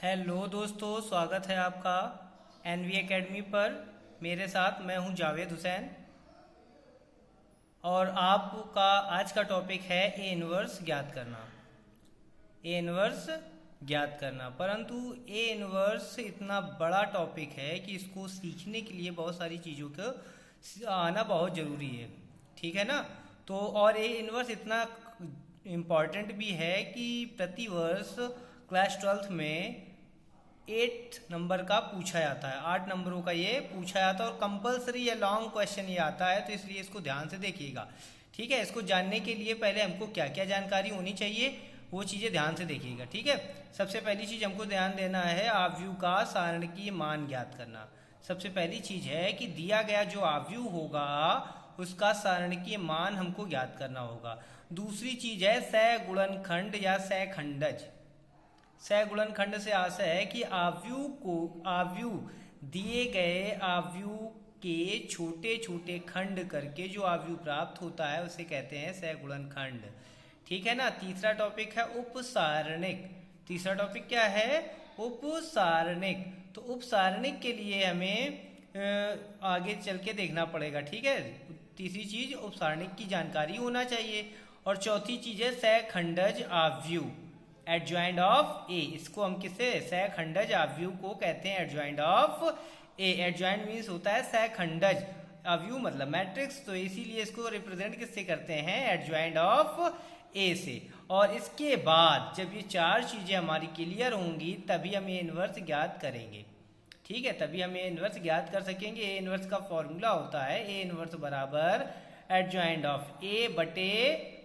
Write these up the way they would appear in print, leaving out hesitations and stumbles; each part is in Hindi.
हेलो दोस्तों, स्वागत है आपका एनवी एकेडमी पर। मेरे साथ मैं हूं जावेद हुसैन और आपका आज का टॉपिक है ए इनवर्स ज्ञात करना। ए इनवर्स ज्ञात करना, परंतु ए इनवर्स इतना बड़ा टॉपिक है कि इसको सीखने के लिए बहुत सारी चीज़ों को आना बहुत ज़रूरी है। ठीक है ना। तो और ए इनवर्स इतना इम्पॉर्टेंट भी है कि प्रतिवर्ष क्लास 12th में 8 नंबर का पूछा जाता है, 8 नंबरों का ये पूछा जाता है और कंपलसरी या लॉन्ग क्वेश्चन ये आता है, तो इसलिए इसको ध्यान से देखिएगा। ठीक है। इसको जानने के लिए पहले हमको क्या क्या जानकारी होनी चाहिए वो चीज़ें ध्यान से देखिएगा। ठीक है। सबसे पहली चीज़ हमको ध्यान देना है आव्यूह का सारणकीय मान ज्ञात करना। सबसे पहली चीज़ है कि दिया गया जो आव्यूह होगा उसका सारणकीय मान हमको ज्ञात करना होगा। दूसरी चीज़ है सहगुणनखंड या सहखंडज। सहगुणनखंड से आशय है कि आव्यूह दिए गए आव्यूह के छोटे छोटे खंड करके जो आव्यूह प्राप्त होता है उसे कहते हैं सहगुणनखंड। ठीक है ना। तीसरा टॉपिक है उपसारणिक। तीसरा टॉपिक क्या है? उपसारणिक। तो उपसारणिक के लिए हमें आगे चल के देखना पड़ेगा। ठीक है। तीसरी चीज उपसारणिक की जानकारी होना चाहिए और चौथी चीज है सहखंडज आव्यूह, एडजॉइंट ऑफ ए। इसको हम किसे सहखंडज आव्यूह को कहते हैं adjoint of A. Adjoint means होता है सहखंडज, आव्यूह मतलब मैट्रिक्स, तो इसीलिए इसको रिप्रेजेंट किससे करते हैं? एडजॉइंट ऑफ ए से। और इसके बाद जब ये चार चीजें हमारी क्लियर होंगी तभी हम ए इनवर्स ज्ञात करेंगे। ठीक है। तभी हम ए इनवर्स ज्ञात कर सकेंगे। ए इनवर्स का फॉर्मूला होता है ए इनवर्स बराबर एडजॉइंट ऑफ ए बटे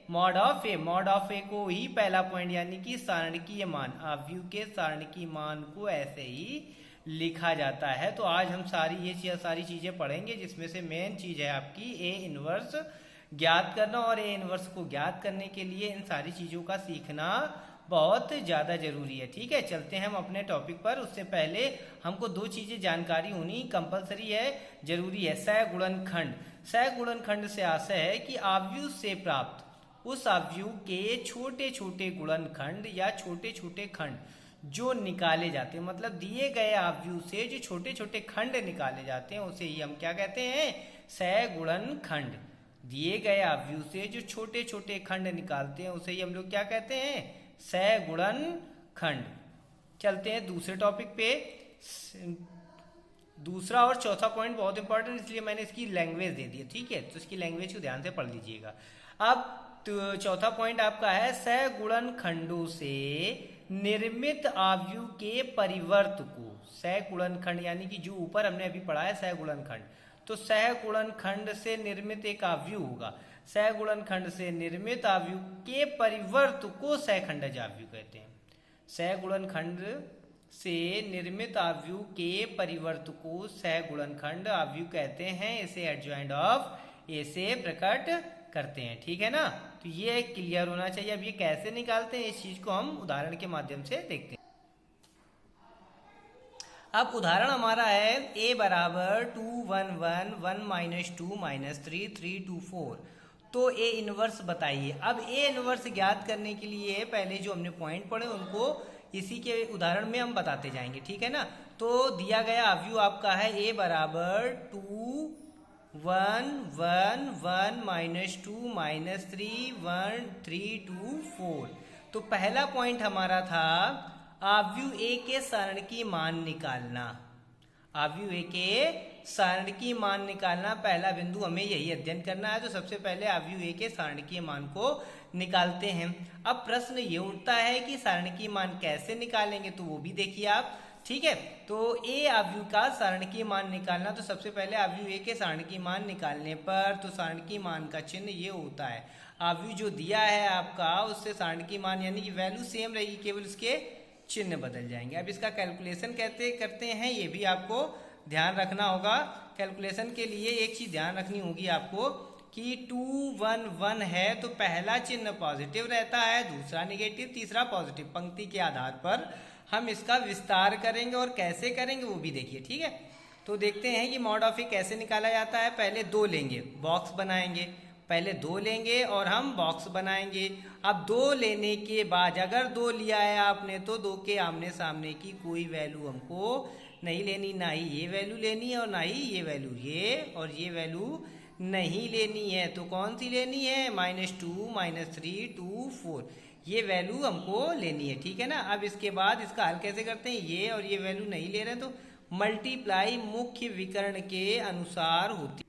mod of A. Mod of A को ही पहला पॉइंट यानी कि सारणकीय मान, आव्यूह के सारणकीय मान को ऐसे ही लिखा जाता है। तो आज हम सारी चीजें पढ़ेंगे जिसमें से मेन चीज है आपकी ए इनवर्स ज्ञात करना। और ए इनवर्स को ज्ञात करने के लिए इन सारी चीजों का सीखना बहुत ज़्यादा जरूरी है। ठीक है। चलते हैं हम अपने टॉपिक पर। उससे पहले हमको दो चीज़ें जानकारी होनी कंपलसरी है, जरूरी है। सहगुणनखंड। सहगुणनखंड से आशय है कि आव्यूह से प्राप्त उस आव्यूह के छोटे छोटे गुणनखंड या छोटे छोटे खंड जो निकाले जाते हैं, मतलब दिए गए आव्यूह से जो छोटे छोटे खंड निकाले जाते हैं उसे ही हम क्या कहते हैं? सहगुणनखंड। दिए गए आव्यूह से जो छोटे छोटे खंड निकालते हैं उसे ही हम लोग क्या कहते हैं? सहगुणनखंड। चलते हैं दूसरे टॉपिक पे। दूसरा और चौथा पॉइंट बहुत इंपॉर्टेंट, इसलिए मैंने इसकी लैंग्वेज दे दी है। ठीक है। तो इसकी लैंग्वेज को ध्यान से पढ़ लीजिएगा। अब तो चौथा पॉइंट आपका है सहगुणनखंडों से निर्मित आव्यूह के परिवर्त को। सहगुणनखंड यानी कि जो ऊपर हमने अभी पढ़ा है सहगुणनखंड, तो सहगुणनखंड से निर्मित एक आव्यूह होगा। सहगुणनखंड से निर्मित आव्यूह के परिवर्त को सहखंडज आव्यूह कहते हैं। सहगुणनखंड से निर्मित आव्यूह के परिवर्त को सहगुणनखंड आव्यूह कहते हैं। इसे एडजॉइंट ऑफ ए से प्रकट करते हैं। ठीक है ना। तो ये क्लियर होना चाहिए। अब ये कैसे निकालते हैं इस चीज को हम उदाहरण के माध्यम से देखते हैं। अब उदाहरण हमारा है a बराबर 2 1 1 1 माइनस 2 माइनस 3 3 2 4। तो ए इनवर्स बताइए। अब ए इनवर्स ज्ञात करने के लिए पहले जो हमने पॉइंट पढ़े उनको इसी के उदाहरण में हम बताते जाएंगे। ठीक है ना। तो दिया गया आव्यूह आपका है a बराबर 2 1 1 1 माइनस 2 माइनस 3 1 3 2 4। तो पहला पॉइंट हमारा था आव्यूह ए के सारणकीय मान निकालना। आव्यूह ए के सारणकीय मान निकालना पहला बिंदु, हमें यही अध्ययन करना है। तो सबसे पहले आव्यूह ए के सारणकीय मान को निकालते हैं। अब प्रश्न ये उठता है कि सारणकीय मान कैसे निकालेंगे, तो वो भी देखिए आप। ठीक है। तो ए आव्यूह का सारणकीय मान निकालना, तो सबसे पहले आव्यूह ए के सारणकीय मान निकालने पर तो सारणकीय मान का चिन्ह ये होता है। आव्यूह जो दिया है आपका उससे सारणकीय मान यानी कि वैल्यू सेम रहेगी, केवल उसके चिन्ह बदल जाएंगे। अब इसका कैलकुलेशन कैसे करते हैं ये भी आपको ध्यान रखना होगा। कैलकुलेशन के लिए एक चीज ध्यान रखनी होगी आपको कि 2 1 1 है तो पहला चिन्ह पॉजिटिव रहता है, दूसरा नेगेटिव, तीसरा पॉजिटिव। पंक्ति के आधार पर हम इसका विस्तार करेंगे और कैसे करेंगे वो भी देखिए। ठीक है। तो देखते हैं कि मॉड ऑफ ए कैसे निकाला जाता है। पहले 2 लेंगे, बॉक्स बनाएंगे, पहले 2 लेंगे और हम बॉक्स बनाएंगे। अब 2 लेने के बाद अगर 2 लिया है आपने तो 2 के आमने सामने की कोई वैल्यू हमको नहीं लेनी, ना ही ये वैल्यू लेनी है और ना ही ये वैल्यू, ये और ये वैल्यू नहीं लेनी है। तो कौन सी लेनी है? -2, -3, 2, 4 ये वैल्यू हमको लेनी है, ठीक है ना। अब इसके बाद इसका हल कैसे करते हैं? ये और ये वैल्यू नहीं ले रहे तो मल्टीप्लाई मुख्य विकर्ण के अनुसार होती,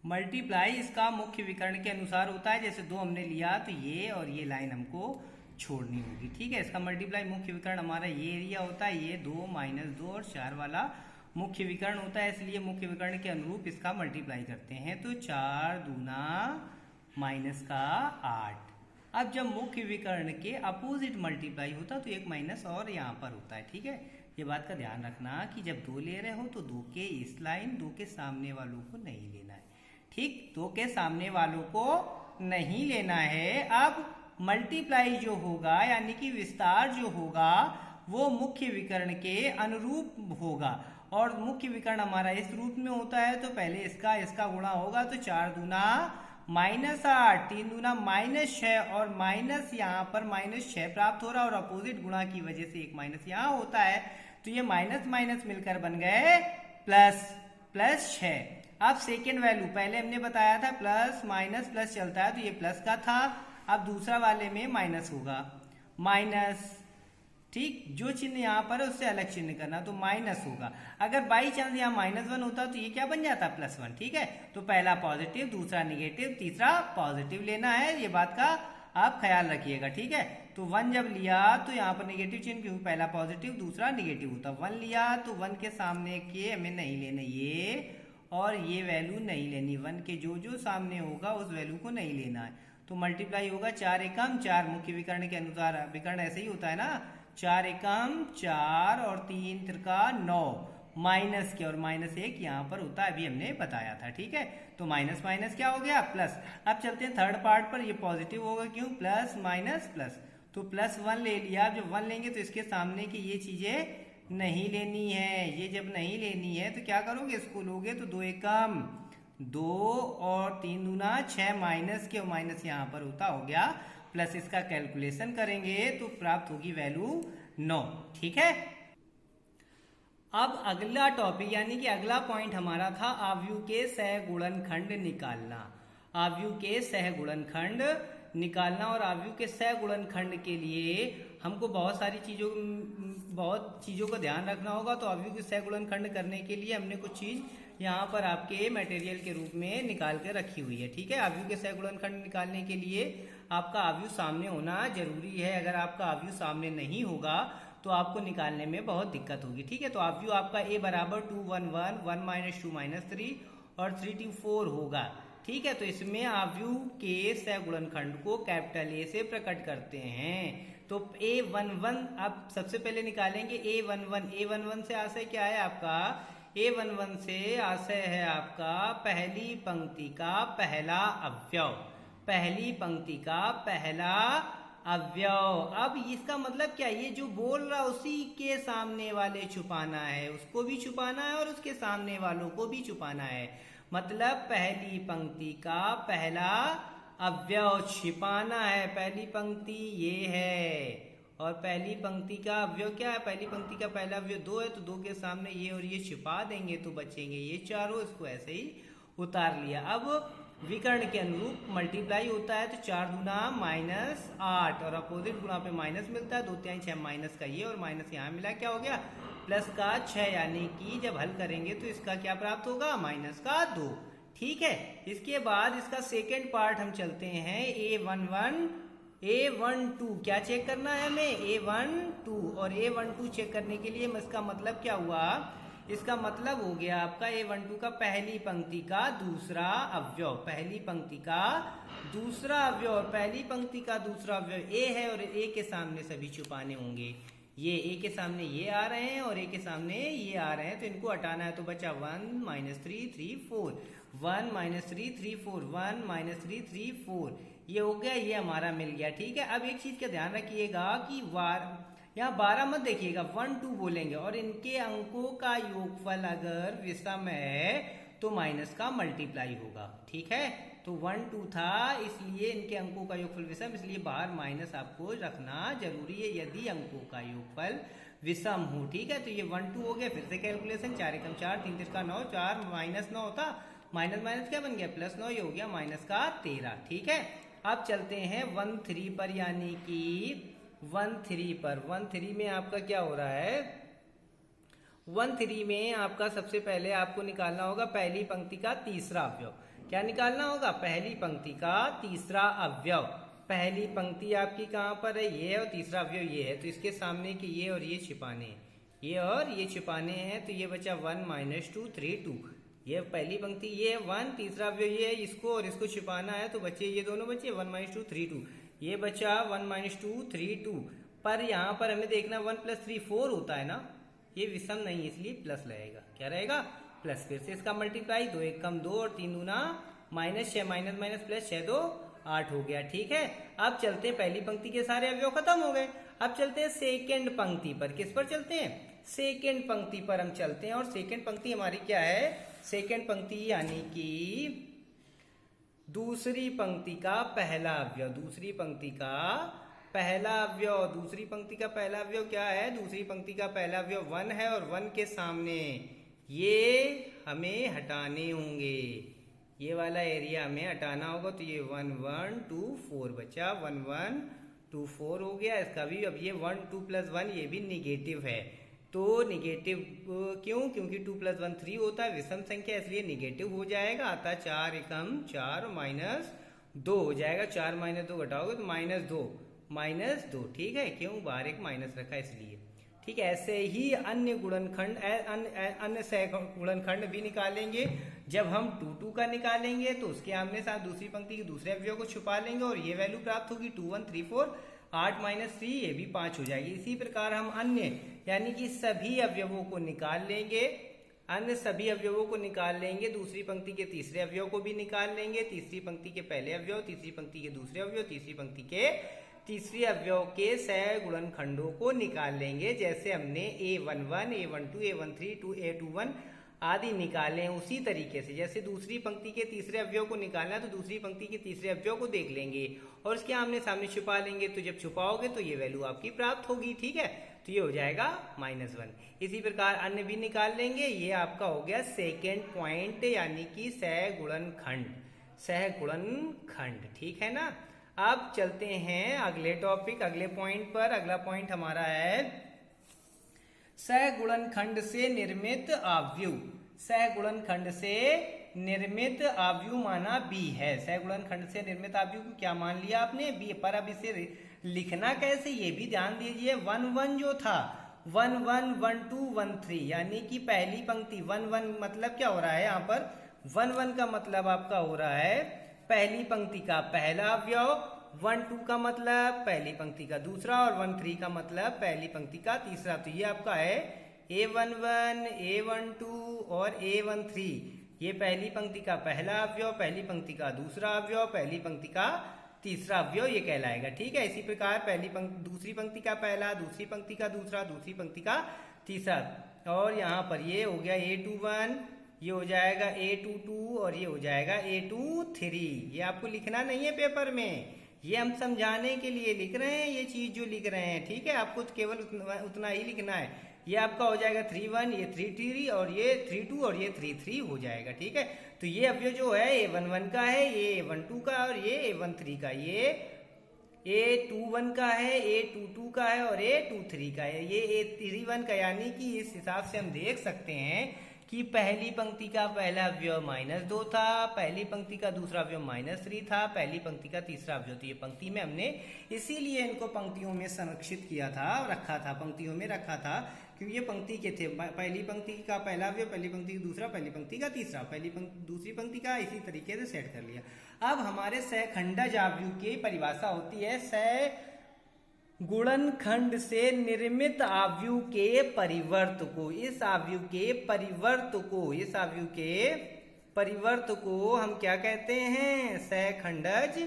मल्टीप्लाई इसका मुख्य विकर्ण के अनुसार होता है। जैसे 2 हमने लिया तो ये और ये लाइन हमको छोड़नी होगी, ठीक है। इसका मल्टीप्लाई मुख्य विकर्ण हमारा ये एरिया होता है, ये 2, -2 और 4 वाला मुख्य विकर्ण होता है, इसलिए मुख्य विकर्ण के अनुरूप इसका मल्टीप्लाई करते हैं। तो 4 दूना -8। अब जब मुख्य विकर्ण के अपोजिट मल्टीप्लाई होता है तो एक माइनस और यहाँ पर होता है, ठीक है। ये बात का ध्यान रखना कि जब 2 ले रहे हो तो 2 के इस लाइन 2 के सामने वालों को नहीं लेना है, ठीक। 2 के सामने वालों को नहीं लेना है। अब मल्टीप्लाई जो होगा यानी कि विस्तार जो होगा वो मुख्य विकर्ण के अनुरूप होगा, और मुख्य विकर्ण हमारा इस रूप में होता है तो पहले इसका गुणा होगा। तो 4 दूना -8, 3 दूना -6 और माइनस यहाँ पर -6 प्राप्त हो रहा है और अपोजिट गुणा की वजह से एक माइनस यहाँ होता है, तो ये माइनस माइनस मिलकर बन गए +6। अब सेकेंड वैल्यू पहले हमने बताया था प्लस माइनस प्लस चलता है तो ये प्लस का था, अब दूसरा वाले में माइनस होगा, माइनस, ठीक। जो चिन्ह यहाँ पर है उससे अलग चिन्ह करना, तो माइनस होगा। अगर बाई चांस यहाँ -1 होता तो ये क्या बन जाता? +1, ठीक है। तो पहला पॉजिटिव, दूसरा निगेटिव, तीसरा पॉजिटिव लेना है, ये बात का आप ख्याल रखिएगा, ठीक है। तो 1 जब लिया तो यहाँ पर निगेटिव चिन्ह, क्योंकि पहला पॉजिटिव दूसरा निगेटिव होता। 1 लिया तो 1 के सामने के हमें नहीं लेने, ये और ये वैल्यू नहीं लेनी, 1 के जो सामने होगा उस वैल्यू को नहीं लेना है। तो मल्टीप्लाई होगा 4 एकम 4, मुख्य विकर्ण के अनुसार विकर्ण ऐसे ही होता है ना, 4 एकम 4 और 3 त्रिका 9, माइनस के और -1 यहाँ पर होता है, अभी हमने बताया था, ठीक है। तो माइनस माइनस क्या हो गया? प्लस। अब चलते हैं थर्ड पार्ट पर, ये पॉजिटिव होगा, क्यों? प्लस माइनस प्लस, तो +1 ले लिया। जब 1 लेंगे तो इसके सामने की ये चीजें नहीं लेनी है, ये जब नहीं लेनी है तो क्या करोगे? इसको लोगे तो 2 एकम 2 और 3 दूना 6, माइनस के और माइनस यहाँ पर होता, हो गया प्लस। इसका कैलकुलेशन करेंगे तो प्राप्त होगी वैल्यू 9, ठीक है। अब अगला टॉपिक यानी कि अगला पॉइंट हमारा था आव्यूह के सहगुणनखंड निकालना। आव्यूह के सहगुणनखंड निकालना, और आव्यूह के सहगुणनखंड के लिए हमको बहुत चीज़ों का ध्यान रखना होगा। तो आव्यूह के सहगुणनखंड करने के लिए हमने कुछ चीज़ यहाँ पर आपके मटेरियल के रूप में निकाल के रखी हुई है, ठीक है। आव्यूह के सहगुणनखंड निकालने के लिए आपका आव्यूह सामने होना जरूरी है। अगर आपका आव्यूह सामने नहीं होगा तो आपको निकालने में बहुत दिक्कत होगी, ठीक है। तो आव्यूह आपका a बराबर 2 1 1 1 -2 -3 और 3 2 4 होगा, ठीक है। तो इसमें आव्यूह के सहगुणनखंड को कैपिटल A से प्रकट करते हैं। तो a11 अब सबसे पहले निकालेंगे a11 से आशय क्या है आपका? a11 से आशय है आपका पहली पंक्ति का पहला अवयव, पहली पंक्ति का पहला अवयव। अब इसका मतलब क्या? ये जो बोल रहा उसी के सामने वाले छुपाना है, उसको भी छुपाना है और उसके सामने वालों को भी छुपाना है। मतलब पहली पंक्ति का पहला अवयव छिपाना है। पहली पंक्ति ये है और पहली पंक्ति का अवयव क्या है? पहली पंक्ति का पहला अवयव 2 है, तो 2 के सामने ये और ये छिपा देंगे तो बचेंगे ये चारों, इसको ऐसे ही उतार लिया। अब विकर्ण के अनुरूप मल्टीप्लाई होता है तो 4 दूना -8 और अपोजिट गुणा पे माइनस मिलता है, 2 3 6 माइनस का ये और माइनस यहाँ मिला, क्या हो गया? प्लस का 6, यानी कि जब हल करेंगे तो इसका क्या प्राप्त होगा? -2, ठीक है। इसके बाद इसका सेकेंड पार्ट हम चलते हैं a11 a12 क्या चेक करना है हमें? a12 और a12 चेक करने के लिए इसका मतलब क्या हुआ? इसका मतलब हो गया आपका a12 का पहली पंक्ति का दूसरा अवयव, पहली पंक्ति का दूसरा अवयव, और पहली पंक्ति का दूसरा अवयव a है और a के सामने सभी छुपाने होंगे। ये a के सामने ये आ रहे हैं और a के सामने ये आ रहे हैं, तो इनको हटाना है। तो बचा 1 -3 3 4, 1 -3 3 4, 1 -3 3 4, ये हो गया, ये हमारा मिल गया, ठीक है। अब एक चीज का ध्यान रखिएगा कि यहाँ 12 मत देखिएगा, 1 2 बोलेंगे और इनके अंकों का योगफल अगर विषम है तो माइनस का मल्टीप्लाई होगा, ठीक है। तो 1 2 था, इसलिए इनके अंकों का योगफल विषम, इसलिए बाहर माइनस आपको रखना जरूरी है यदि अंकों का योगफल विषम हो। ठीक है, तो ये 1 2 हो गया। फिर से कैलकुलेशन, 4 एकम 4, 3 तिरका 9, 4 माइनस 9 था, माइनस माइनस क्या बन गया प्लस 9, ये हो गया माइनस का 13। ठीक है, अब चलते हैं 1 3 पर, यानी कि 1 3 पर। 1 3 में आपका क्या हो रहा है, 1 3 में आपका सबसे पहले आपको निकालना होगा पहली पंक्ति का तीसरा अवयव। क्या निकालना होगा, पहली पंक्ति का तीसरा अवयव। पहली पंक्ति आपकी कहाँ पर है, ये है, और तीसरा अवयव ये है, तो इसके सामने के ये और ये छिपाने हैं, ये और ये छिपाने हैं, तो ये बचा 1 - 2 3 2। ये पहली पंक्ति ये 1, तीसरा अवयव ये है, इसको और इसको छिपाना है, तो बच्चे ये दोनों बचे 1 - 2 3 2। ये बचा 1 - 2 3 2। पर यहाँ पर हमें देखना 1 + 3 4 होता है ना, ये विषम नहीं, इसलिए प्लस रहेगा। क्या रहेगा, प्लस। फिर से इसका मल्टीप्लाई, 2 एकम 2 और 3 दूना -6, माइनस माइनस प्लस 6 2 8 हो गया। ठीक है, अब चलते हैं, पहली पंक्ति के सारे अवयव खत्म हो गए। अब चलते हैं सेकेंड पंक्ति पर। किस पर चलते हैं, सेकेंड पंक्ति पर हम चलते हैं। और सेकेंड पंक्ति हमारी क्या है, सेकेंड पंक्ति यानी कि दूसरी पंक्ति का पहला अवयव। दूसरी पंक्ति का पहला अवयव, दूसरी पंक्ति का पहला अवयव क्या है, दूसरी पंक्ति का पहला अवयव 1 है, और 1 के सामने ये हमें हटाने होंगे, ये वाला एरिया हमें हटाना होगा, तो ये 1 1 2 4 बचा, 1 1 2 4 हो गया। इसका भी अब ये 1 2 + 1 ये भी निगेटिव है, तो निगेटिव क्यों, क्योंकि 2 + 1 3 होता है, विषम संख्या, इसलिए निगेटिव हो जाएगा। अतः 4 एकम 4 -2 हो जाएगा। 4 - 2 घटाओगे तो -2। ठीक है, क्यों, बाहर एक माइनस रखा इसलिए। ठीक है, ऐसे ही अन्य गुणनखंड, अन्य सहगुणनखंड भी निकालेंगे। जब हम 2 2 का निकालेंगे तो उसके आमने साथ दूसरी पंक्ति के दूसरे अवयव को छुपा लेंगे और ये वैल्यू प्राप्त होगी 2 1 3 4, 8 - 3 ये भी 5 हो जाएगी। इसी प्रकार हम अन्य यानी कि सभी अवयवों को निकाल लेंगे, अन्य सभी अवयवों को निकाल लेंगे। दूसरी पंक्ति के तीसरे अवयव को भी निकाल लेंगे, तीसरी पंक्ति के पहले अवयव, तीसरी पंक्ति के दूसरे अवयव, तीसरी पंक्ति के तीसरे अवयव के सहगुणनखंडों को निकाल लेंगे। जैसे हमने A11, A12, A13, A21 आदि निकाले हैं, उसी तरीके से जैसे दूसरी पंक्ति के तीसरे अवयव को निकालना है तो दूसरी पंक्ति के तीसरे अवयव को देख लेंगे और उसके आमने सामने छुपा लेंगे। तो जब छुपाओगे तो ये वैल्यू आपकी प्राप्त होगी। ठीक है, तो ये हो जाएगा -1। इसी प्रकार अन्य भी निकाल लेंगे। ये आपका हो गया सेकेंड पॉइंट, यानी कि सहगुणनखंड। ठीक है ना। अब चलते हैं अगले टॉपिक, अगले पॉइंट पर। अगला पॉइंट हमारा है सहगुणनखंड से निर्मित आव्यूह। सहगुणनखंड से निर्मित आव्यूह माना B है। सहगुणनखंड से निर्मित आव्यूह को क्या मान लिया आपने, B। पर अब इसे लिखना कैसे ये भी ध्यान दीजिए। 1 1 जो था 1 1 1 2 1 3, यानी कि पहली पंक्ति 1 1 मतलब क्या हो रहा है यहाँ पर, 1 1 का मतलब आपका हो रहा है पहली पंक्ति का पहला अवयव, 1 2 का मतलब पहली पंक्ति का दूसरा और 1 3 का मतलब पहली पंक्ति का तीसरा। तो ये आपका है A11, A12 और A13। ये पहली पंक्ति का पहला अवयव, पहली पंक्ति का दूसरा अवयव, पहली पंक्ति का तीसरा अवयव ये कहलाएगा। ठीक है, इसी प्रकार दूसरी पंक्ति का पहला, दूसरी पंक्ति का दूसरा, दूसरी पंक्ति का तीसरा। और यहाँ पर ये हो गया A21, ये हो जाएगा A22 और ये हो जाएगा A23। ये आपको लिखना नहीं है पेपर में, ये हम समझाने के लिए लिख रहे हैं ये चीज जो लिख रहे हैं। ठीक है, आपको केवल उतना ही लिखना है। ये आपका हो जाएगा 3 1, ये 3 3 और ये 3 2 और ये 3 3 हो जाएगा। ठीक है, तो ये अवयव जो है A11 का है, ये A12 का और ये A13 का, ये A21 का है, A22 का है और A23 का है, ये A31 का। यानी कि इस हिसाब से हम देख सकते हैं कि पहली पंक्ति का पहला अवयव -2 था, पहली पंक्ति का दूसरा अवयव -3 था, पहली पंक्ति का तीसरा अवयव। तो ये पंक्ति में हमने इसीलिए इनको पंक्तियों में संरक्षित किया था, रखा था, पंक्तियों में रखा था, क्योंकि ये पंक्ति के थे। पहली पंक्ति का पहला अवयव, पहली पंक्ति का दूसरा, पहली पंक्ति का तीसरा, दूसरी पंक्ति का, इसी तरीके से सेट कर लिया। अब हमारे सहखंडज आव्यूह की परिभाषा होती है गुणनखंड से निर्मित आव्यूह के परिवर्त को। इस आव्यूह के परिवर्त को हम क्या कहते हैं, सहखंडज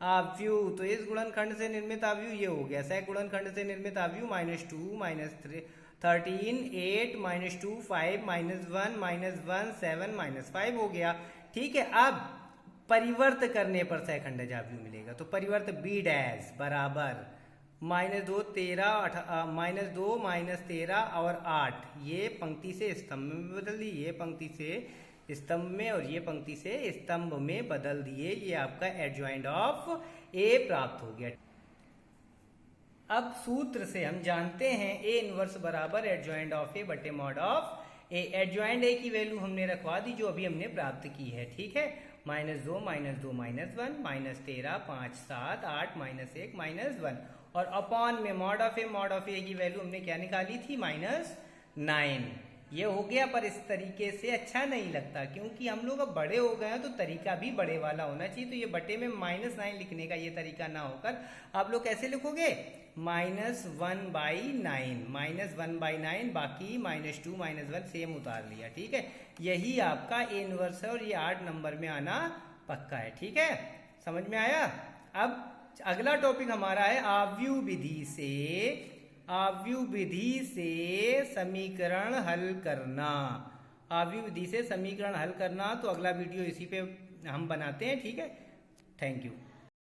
आव्यूह। तो इस गुणनखंड से निर्मित आव्यूह ये हो गया। सहगुणनखंड से निर्मित आव्यूह -2 -13 8 -2 5 -1 -1 7 -5 हो गया। ठीक है, अब परिवर्त करने पर सहखंडज आव्यूह मिलेगा। तो परिवर्त बी डैश बराबर -2 13 -2 -13 और 8, ये पंक्ति से स्तंभ में बदल दी, ये पंक्ति से स्तंभ में और ये पंक्ति से स्तंभ में बदल दिए। ये आपका एडजॉइंट ऑफ ए प्राप्त हो गया। अब सूत्र से हम जानते हैं ए इनवर्स बराबर एडजॉइंट ऑफ ए बटे mod of A. Adjoint A की वैल्यू हमने रखवा दी जो अभी हमने प्राप्त की है, ठीक है। -2 -2 -1 -13 5 7 8 -1 -1 और अपॉन में मॉड ऑफ ए की वैल्यू हमने क्या निकाली थी -9। ये हो गया, पर इस तरीके से अच्छा नहीं लगता क्योंकि हम लोग अब बड़े हो गए हैं तो तरीका भी बड़े वाला होना चाहिए। तो ये बटे में -9 लिखने का ये तरीका ना होकर आप लोग कैसे लिखोगे -1/9 -1/9, बाकी -2 -1 सेम उतार लिया, ठीक है। यही आपका ए इनवर्स है और ये 8 नंबर में आना पक्का है, ठीक है। समझ में आया। अब अगला टॉपिक हमारा है आव्यूह विधि से समीकरण हल करना। आव्यूह विधि से समीकरण हल करना, तो अगला वीडियो इसी पे हम बनाते हैं, ठीक है। Thank you.